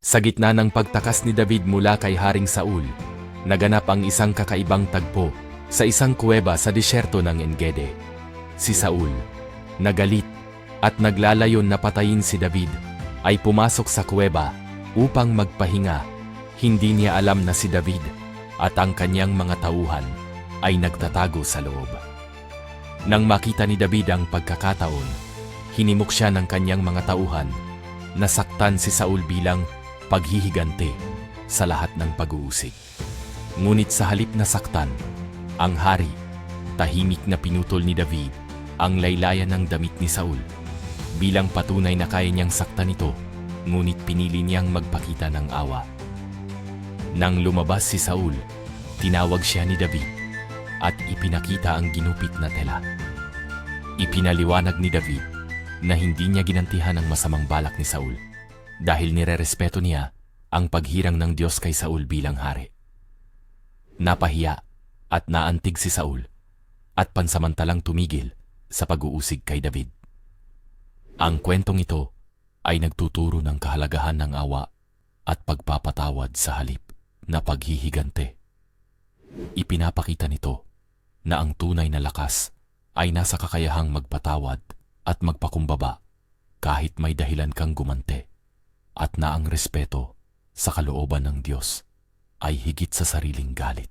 Sa gitna ng pagtakas ni David mula kay Haring Saul, naganap ang isang kakaibang tagpo sa isang kuweba sa disyerto ng Engedi. Si Saul, nagalit at naglalayon na patayin si David, ay pumasok sa kuweba upang magpahinga. Hindi niya alam na si David at ang kanyang mga tauhan ay nagtatago sa loob. Nang makita ni David ang pagkakataon, hinimok siya ng kanyang mga tauhan. Nasaktan si Saul bilang paghihigante sa lahat ng pag-uusig. Ngunit sa halip na saktan ang hari, tahimik na pinutol ni David ang laylayan ng damit ni Saul. Bilang patunay na kaya niyang saktan ito, ngunit pinili niyang magpakita ng awa. Nang lumabas si Saul, tinawag siya ni David at ipinakita ang ginupit na tela. Ipinaliwanag ni David na hindi niya ginantihan ang masamang balak ni Saul dahil nirerespeto niya ang paghirang ng Diyos kay Saul bilang hari. Napahiya at naantig si Saul at pansamantalang tumigil sa pag-uusig kay David. Ang kwentong ito ay nagtuturo ng kahalagahan ng awa at pagpapatawad sa halip na paghihigante. Ipinapakita nito na ang tunay na lakas ay nasa kakayahang magpatawad at magpakumbaba kahit may dahilan kang gumante, at na ang respeto sa kalooban ng Diyos ay higit sa sariling galit.